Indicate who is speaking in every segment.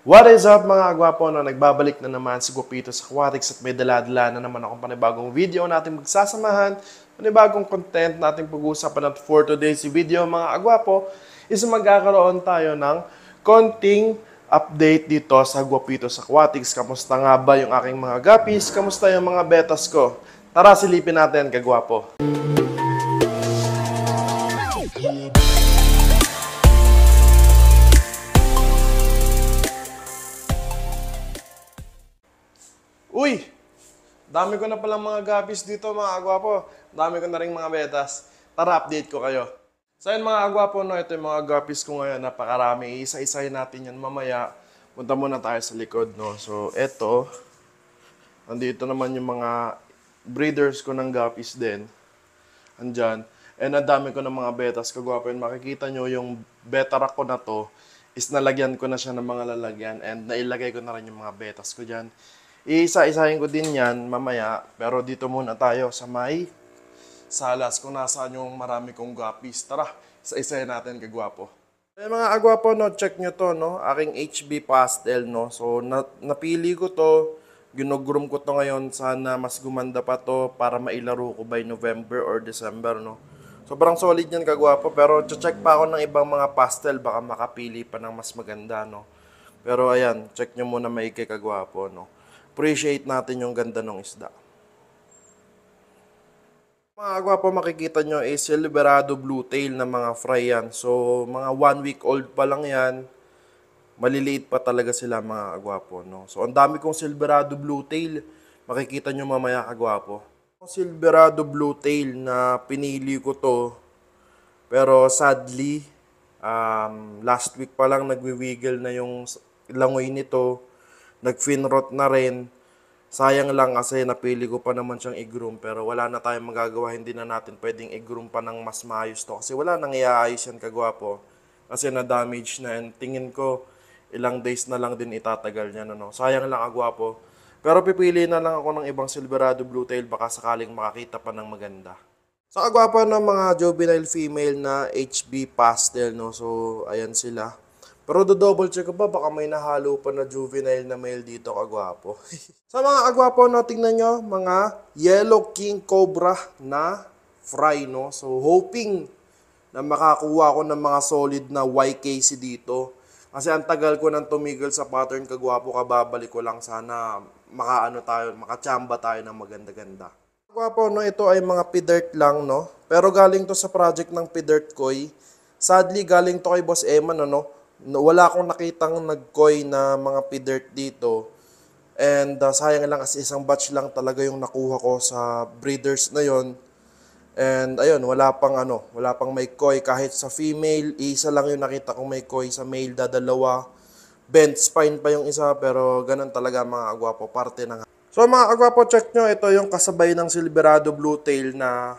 Speaker 1: What is up mga agwapo, no? Nagbabalik na naman si Guapito sa Aquatics at may dala-dala na naman akong panibagong video natin magsasamahan, panibagong content natin pag-uusapan at for today's video mga agwapo is magkakaroon tayo ng konting update dito sa Guapito sa Aquatics. Kamusta nga ba yung aking mga guppies? Kamusta yung mga betas ko? Tara silipin natin kagwapo. Uy! Dami ko na palang mga guppies dito mga agwapo. Dami ko na rin mga betas. Tara, update ko kayo. So yun mga agwapo, no, ito yung mga guppies ko ngayon. Napakarami. Isa-isahin natin yan mamaya. Punta muna tayo sa likod, no. So ito, nandito naman yung mga breeders ko ng guppies din. Andyan. And ang dami ko ng mga betas kagwapo yun. Makikita nyo yung beta rack ko na to is nalagyan ko na siya ng mga lalagyan. And nailagay ko na rin yung mga betas ko dyan. Isa-isahin ko din yan mamaya, pero dito muna tayo sa may salas kung nasaan yung marami kong guppies. Tara, isa-isahin natin kagwapo. Mga agwapo, no, check nyo to, no, aking HB pastel, no. So, napili ko to, ginugroom ko to ngayon, sana mas gumanda pa to para mailaro ko by November or December, no. Sobrang solid yan kagwapo, pero check pa ako ng ibang mga pastel, baka makapili pa ng mas maganda, no. Pero ayan, check nyo muna maigi kagwapo, no. Appreciate natin yung ganda ng isda. Mga agwapo, makikita nyo is Silverado Blue Tail na mga fry yan. So, mga 1 week old pa lang yan. Maliliit pa talaga sila mga agwapo, no? So, ang dami kong Silverado Blue Tail. Makikita nyo mamaya kagwapo. Silverado Blue Tail na pinili ko to. Pero sadly, last week pa lang nagwi-wiggle na yung langoy nito. Nag-finrot na rin. Sayang lang kasi napili ko pa naman siyang i-groom pero wala na tayong magagawa. Hindi na natin pwedeng i-groom pa ng mas maayos to kasi wala nang iaayos yan kagwapo. Kasi na-damage na and tingin ko ilang days na lang din itatagal niya. No? Sayang lang kagwapo. Pero pipili na lang ako ng ibang Silverado Blue Tail baka sakaling makakita pa ng maganda. Sa kagwapo ng mga juvenile female na HB pastel, no? So ayan sila. Pero do-double check ko ba, baka may nahalo pa na juvenile na male dito kagwapo. Sa mga agwapo, no, tingnan nyo, mga Yellow King Cobra na fry, no. So, hoping na makakuha ko ng mga solid na YKC dito. Kasi ang tagal ko nang tumigil sa pattern kagwapo, kababalik ko lang sana makachamba tayo ng maganda-ganda. Kagwapo, no, ito ay mga P-Dirt lang, no. Pero galing to sa project ng P-Dirt Koi. Sadly, galing to kay Boss Eman, no. Wala akong nakitang nag-koi na mga P-Dirt dito. And sayang lang kasi isang batch lang talaga yung nakuha ko sa breeders na yon. And ayun, wala pang may koi kahit sa female, isa lang yung nakita kong may koi, sa male dadalawa. Bent spine pa yung isa pero ganun talaga mga agwapo, parte ng. So mga agwapo, check nyo, ito yung kasabay ng Silverado Blue Tail na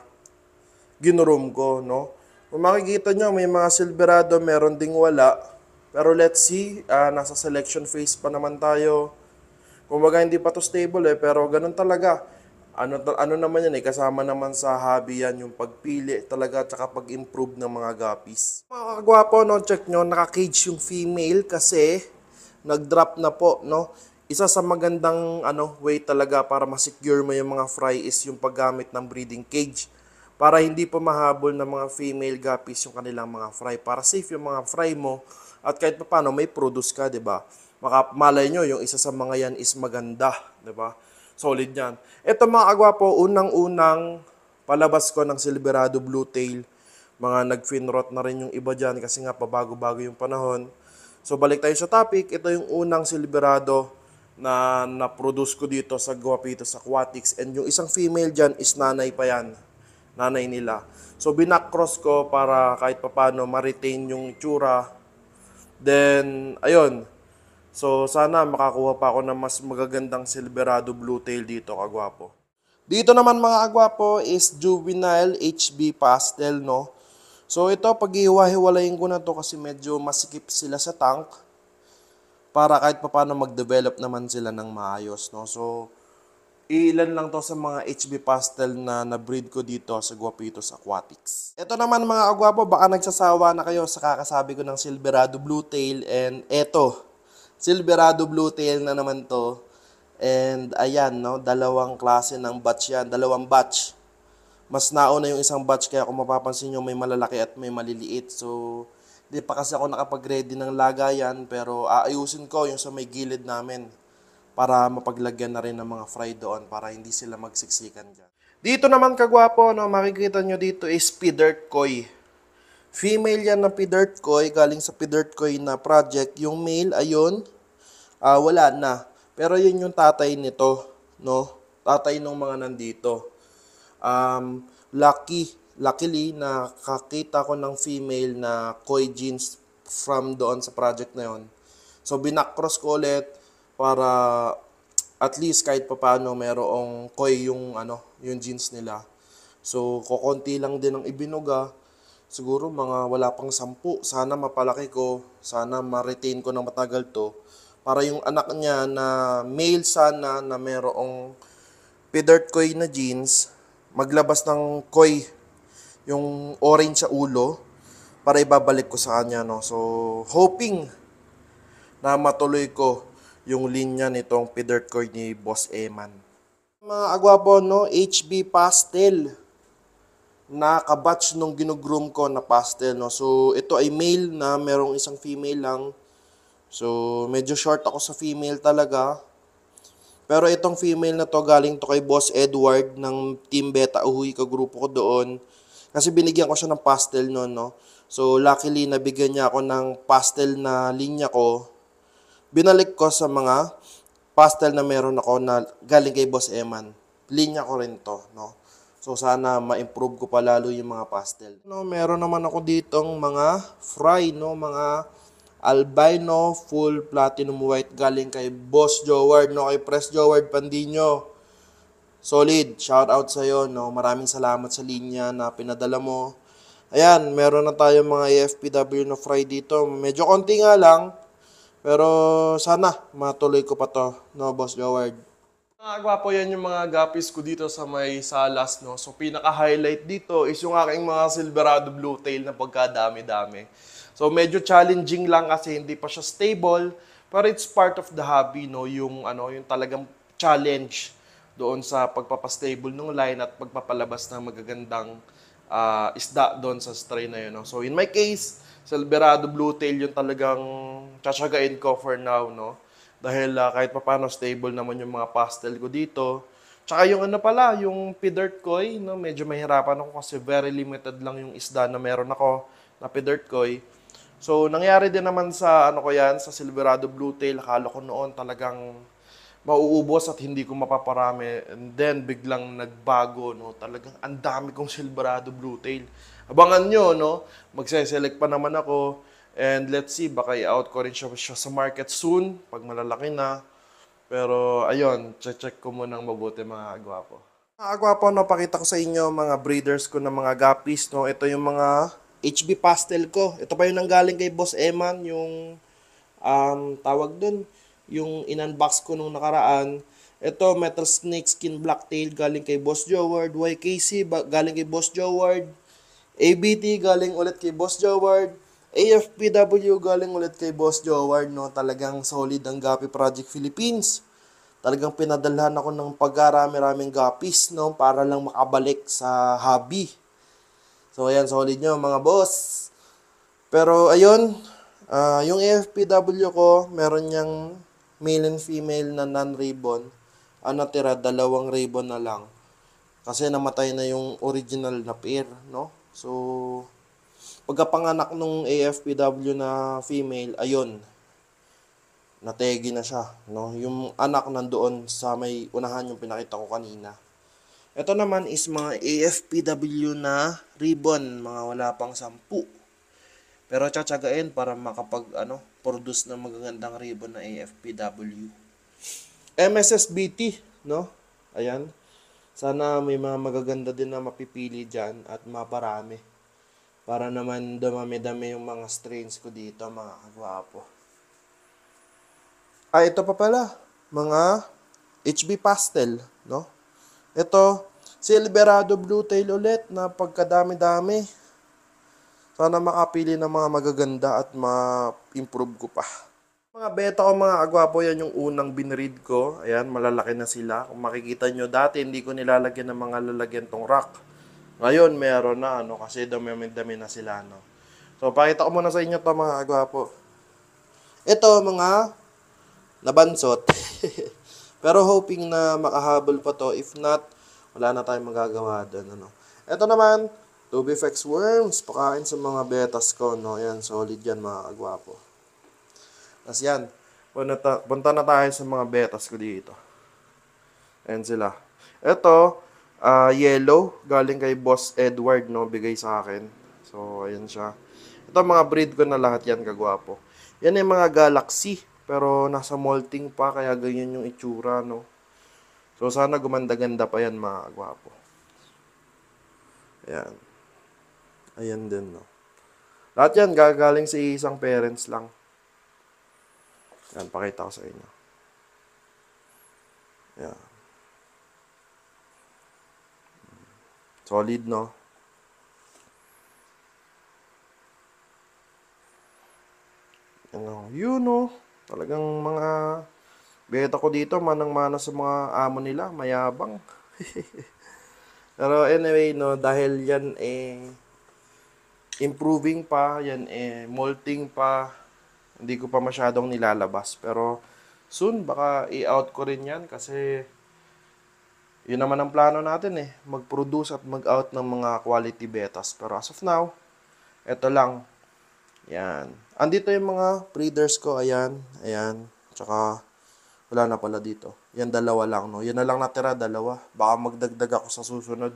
Speaker 1: ginuroom ko, no. Kung makikita nyo, may mga Silverado, meron ding wala. Pero let's see, nasa selection phase pa naman tayo. Kumbaga hindi pa to stable pero ganun talaga. Ano naman yan kasama naman sa hobby yan, yung pagpili talaga at saka pag-improve ng mga guppies. Mga kagwapo, no, check nyo, naka-cage yung female kasi nag-drop na po, no. Isa sa magandang way talaga para ma-secure mo yung mga fry is yung paggamit ng breeding cage. Para hindi pa mahabol ng mga female guppies yung kanilang mga fry. Para safe yung mga fry mo. At kahit pa paano may produce ka, 'di ba? Malay nyo yung isa sa mga yan is maganda, 'di ba? Solid yan. Ito mga agwapo, unang-unang palabas ko ng Silverado Blue Tail. Mga nag-finrot na rin yung iba diyan kasi nga pabago-bago yung panahon. So balik tayo sa topic. Ito yung unang Silverado na na-produce ko dito sa Guapito sa Aquatics. And yung isang female diyan is nanay pa yan. Nanay nila. So binakcross ko para kahit pa paano ma-retain yung itsura. Then, ayun. So, sana makakuha pa ako ng mas magagandang Silverado Blue Tail dito, kagwapo. Dito naman mga agwapo is Juvenile HB Pastel, no? So, ito, pag-ihiwa-hiwalayin ko na to kasi medyo masikip sila sa tank para kahit pa paano mag-develop naman sila ng maayos, no? So, ilan lang to sa mga HB Pastel na na-breed ko dito sa Guapitos Aquatics. Ito naman mga agwapo, baka nagsasawa na kayo sa kakasabi ko ng Silverado Blue Tail. And eto, Silverado Blue Tail na naman to. And ayan, no, dalawang klase ng batch yan. Dalawang batch. Mas nauna yung isang batch kaya kung mapapansin nyo may malalaki at may maliliit. So, di pa kasi ako nakapag-ready ng lagayan pero aayusin ko yung sa may gilid namin para mapaglagyan na rin ng mga fry doon para hindi sila magsiksikan dyan. Dito naman kagwapo, no, makikita nyo dito is P-Dirt Koi. Female yan ng P-Dirt Koi, galing sa P-Dirt Koi na project. Yung male, ayun, wala na. Pero yun yung tatay nito, no? Tatay ng mga nandito. Luckily, nakakita ko ng female na koi genes from doon sa project na yon. So, binakross ko ulit para at least kahit papaano merong koi yung genes nila. So, kokonti lang din ang ibinuga. Siguro mga wala pang 10. Sana mapalaki ko, sana ma-retain ko ng matagal to. Para yung anak niya na male sana na merong P-Dirt Koi na genes, maglabas ng koi yung orange sa ulo para ibabalik ko sa kanya, no. So, hoping na matuloy ko yung linya nitong P-Dirt Koi ni Boss Eman. Mga agwapo, no, HB Pastel na kabatch nung ginugroom ko na pastel, no. So, ito ay male na merong isang female lang. So, medyo short ako sa female talaga. Pero itong female na to, galing to kay Boss Edward ng Team Beta Uhuy, kagrupo ko doon. Kasi binigyan ko siya ng pastel noon, no. So, luckily, nabigyan niya ako ng pastel na linya ko. Binalik ko sa mga pastel na meron ako na galing kay Boss Eman. Linya ko rin to, no. So, sana ma-improve ko pa lalo yung mga pastel. No, meron naman ako ditong mga fry, no, mga albino full platinum white galing kay Boss Joward, no, kay Press Joward Pandinyo. Solid, shout out sa iyo, no. Maraming salamat sa linya na pinadala mo. Ayan, meron na tayong mga AFPW na fry dito. Medyo konti nga lang, pero sana matuloy ko pa to, no, Boss Joward. Gwapo yan yung mga gapis ko dito sa may salas, no. So, pinaka-highlight dito is yung aking mga Silverado Blue Tail na pagkadami-dami. So, medyo challenging lang kasi hindi pa siya stable, pero it's part of the hobby, no, yung talagang challenge doon sa pagpapastable ng line at pagpapalabas ng magagandang isda doon sa stray na yun, no. So, in my case, Silverado Blue Tail yung talagang tsatsagain ko for now, no. Dahil kahit paano stable naman yung mga pastel ko dito. Tsaka yung yung P-Dirt Koi, no, medyo mahirapan ako kasi very limited lang yung isda na meron ako na P-Dirt Koi. So, nangyari din naman sa sa Silverado Blue Tail. Akala ko noon talagang mauubos at hindi ko mapaparami. And then, biglang nagbago, no. Talagang ang dami kong Silverado Blue Tail. Abangan nyo, no. Magse-select pa naman ako. And let's see, baka i-out ko rin siya sa market soon, pag malalaki na. Pero, ayun, check ko munang mabuti mga agwapo. Mga agwapo, no, pakita ko sa inyo mga breeders ko ng mga guppies, no. Ito yung mga HB pastel ko. Ito pa yung nanggaling kay Boss Eman, yung tawag dun, yung in-unbox ko nung nakaraan. Ito, Metal Snake Skin Blacktail, galing kay Boss Joward. YKC, galing kay Boss Joward. ABT, galing ulit kay Boss Joward. AFPW, galing ulit kay Boss Joward, no. Talagang solid ang Guppy Project Philippines. Talagang pinadalhan ako ng pagkarami-raming guppies, no, para lang makabalik sa hobby. So, ayan, solid nyo, mga boss. Pero, ayun, yung AFPW ko, meron niyang male and female na non-ribbon. Ang natira, 2 ribbon na lang. Kasi namatay na yung original na pair, no? So, pagkapanganak nung AFPW na female, ayun, nategi na siya, no? Yung anak nandoon sa may unahan yung pinakita ko kanina. Ito naman is mga AFPW na ribbon, mga wala pang 10. Pero tsatsagain para produce ng magagandang ribbon na AFPW. MSSBT, no? Ayan. Sana may mga magaganda din na mapipili dyan at maparami. Para naman dumami-dami yung mga strains ko dito, mga kagwapo. Ito pa pala, mga HB Pastel, no? Ito, Silverado Blue Tail ulit na pagkadami-dami. Sana makapili ng mga magaganda at ma-improve ko pa. Mga beta ko mga agwapo, yan yung unang binread ko. Ayan, malalaki na sila. Kung makikita nyo, dati hindi ko nilalagyan ng mga lalagyan tong rack. Ngayon, meron na, ano, kasi dami-dami na sila, no. So, pakita ko muna sa inyo to mga agwapo. Ito, mga nabansot. Pero hoping na makahabol pa to. If not, wala na tayong magagawa doon, ano. Ito naman, Tubifex worms. Pakain sa mga betas ko, no. Ayan, solid yan mga agwapo. Tapos yan, punta na tayo sa mga betas ko dito. Ayan sila. Ito, yellow, galing kay Boss Edward, no, bigay sa akin. So, ayan siya. Ito, mga breed ko na lahat yan, kagwapo. Yan yung mga Galaxy, pero nasa molting pa, kaya ganyan yung itsura, no. So, sana gumanda-ganda pa yan, mga kagwapo. Ayan. Ayan din, no. Lahat yan, gagaling sa isang parents lang. Yan, pakita ko sa inyo. Yan. Solid, no? Yun, no? Talagang mga beta ko dito, manang-mana sa mga amo nila, mayabang. Pero anyway, no, dahil yan improving pa, yan molting pa, hindi ko pa masyadong nilalabas. Pero soon, baka i-out ko rin yan kasi yun naman ang plano natin mag-produce at mag-out ng mga quality betas. Pero as of now, eto lang. Yan. Andito yung mga breeders ko, ayan, ayan. Tsaka wala na pala dito. Yan, dalawa lang, no. Yan na lang natira, dalawa. Baka magdagdag ako sa susunod.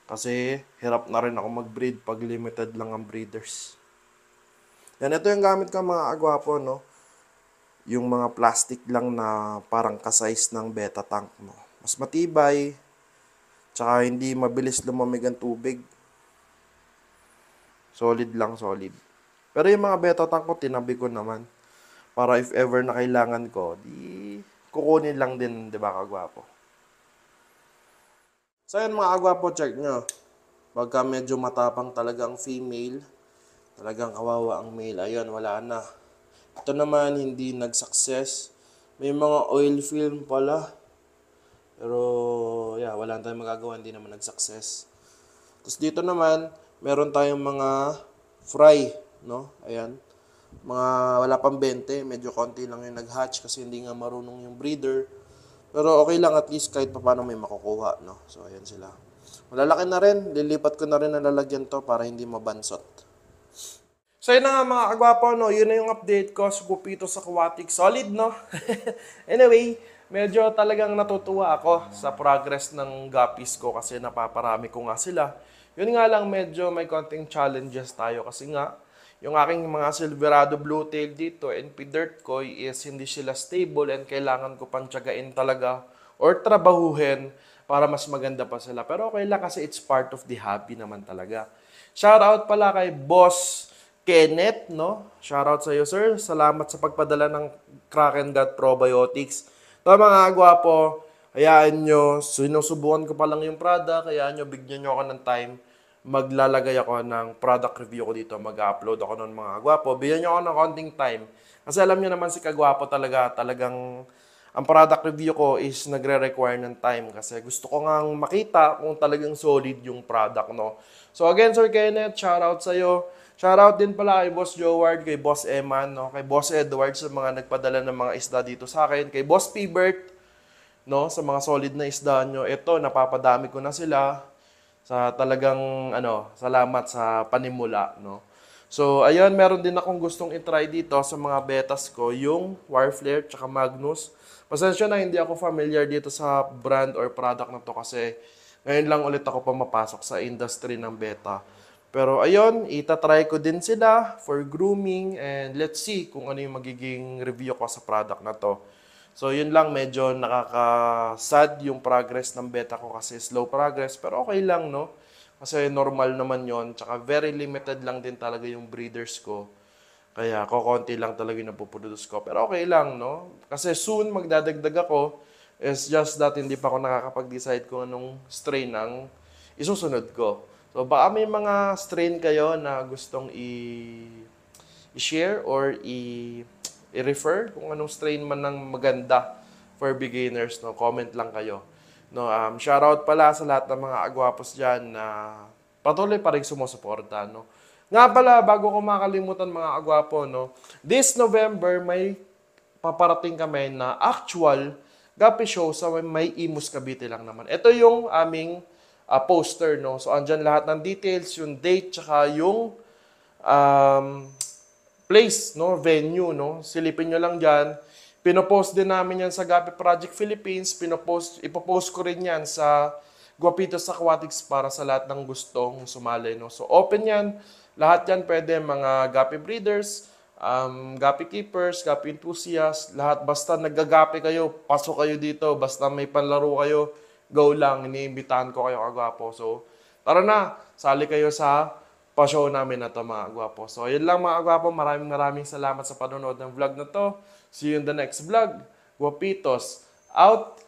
Speaker 1: Kasi hirap na rin ako mag-breed pag limited lang ang breeders. Yan, ito yung gamit ko mga agwapo, no. Yung mga plastic lang na parang ka-size ng beta tank, no. Mas matibay, tsaka hindi mabilis lumamig ang tubig. Solid lang, solid. Pero yung mga beta tank ko, tinabi ko naman. Para if ever na kailangan ko, di kukunin lang din, di ba kagwapo? So yun mga kagwapo, check nyo. Pagka medyo matapang talagang female, talagang kawawa ang male. Ayun, wala na. Ito naman, hindi nag-success. May mga oil film pala. Pero, yeah, wala tayong magagawa. Hindi naman nag-success. Tapos dito naman, meron tayong mga fry, no? Ayan. Mga wala pang 20. Medyo konti lang yung nag-hatch kasi hindi nga marunong yung breeder. Pero okay lang at least kahit paano may makukuha, no? So, ayan sila. Malalaki na rin. Lilipat ko na rin na lalagyan to para hindi mabansot. So yun na nga mga kagwapo, no? Yun na yung update ko sa Gupito sa Aquatic. Solid, no? Anyway, medyo talagang natutuwa ako sa progress ng guppies ko kasi napaparami ko nga sila. Yun nga lang, medyo may konting challenges tayo kasi nga, yung aking mga Silverado Bluetail dito, NP Dirt Koi is hindi sila stable and kailangan ko pang tiyagain talaga or trabahuhin para mas maganda pa sila. Pero okay lang kasi it's part of the hobby naman talaga. Shoutout pala kay Boss Kenneth, no? Shoutout sa iyo, sir. Salamat sa pagpadala ng Kraken Gut Probiotics. So, mga gwapo, hayaan nyo, sinusubukan ko pa lang yung product, hayaan nyo, bigyan nyo ako ng time. Maglalagay ako ng product review ko dito, mag-upload ako ng mga gwapo. Bigyan nyo ako ng konting time. Kasi alam nyo naman si Kagwapo talagang ang product review ko is nagre-require ng time kasi gusto ko ngang makita kung talagang solid yung product, no? So again, Sir Kenneth, shoutout sa'yo. Shoutout din pala kay Boss Joward, kay Boss Eman, no? Kay Boss Edward sa mga nagpadala ng mga isda dito sa akin. Kay Boss Pibert, no? Sa mga solid na isda nyo. Ito, napapadami ko na sila. Sa talagang, salamat sa panimula, no? So, ayun, meron din akong gustong i-try dito sa mga betas ko, yung Wireflare tsaka Magnus. Pasensya na, hindi ako familiar dito sa brand or product na to kasi ngayon lang ulit ako pumapasok sa industry ng beta. Pero ayun, itatry ko din sila for grooming and let's see kung ano yung magiging review ko sa product na to. So yun lang, medyo nakaka-sad yung progress ng beta ko kasi slow progress pero okay lang, no? Kasi normal naman yon, tsaka very limited lang din talaga yung breeders ko. Kaya kokonti lang talaga yung napuproduce ko. Pero okay lang, no? Kasi soon magdadagdag ako. It's just that hindi pa ako nakakapag-decide kung anong strain ang isusunod ko. So baka may mga strain kayo na gustong i-share or i-refer kung anong strain man ng maganda for beginners, no? Comment lang kayo. No, shoutout pala sa lahat ng mga agwapos dyan na patuloy pa rin sumusuporta, no? Nga pala, bago ko makalimutan mga agwapo, no? This November, may paparating kami na actual Gapi show sa may Imus Cavite lang naman. Ito yung aming poster, no? So, andyan lahat ng details, yung date, tsaka yung um, place, no? Venue, no? Silipin nyo lang dyan. Pinopost din namin yan sa Gapi Project Philippines. Ipopost ko rin yan sa Guapitos Aquatics para sa lahat ng gustong sumali, no? So, open yan. Lahat yan pwede, mga Gapi breeders, Gapi keepers, Gapi enthusiasts, lahat. Basta naggagapi kayo, pasok kayo dito. Basta may panlaro kayo, go lang. Iniimbitahan ko kayo kagwapo. So, tara na, sali kayo sa pa-show namin na to mga agwapo. So, yun lang mga agwapo. Maraming salamat sa panonood ng vlog na to. See you in the next vlog. Guapitos, out!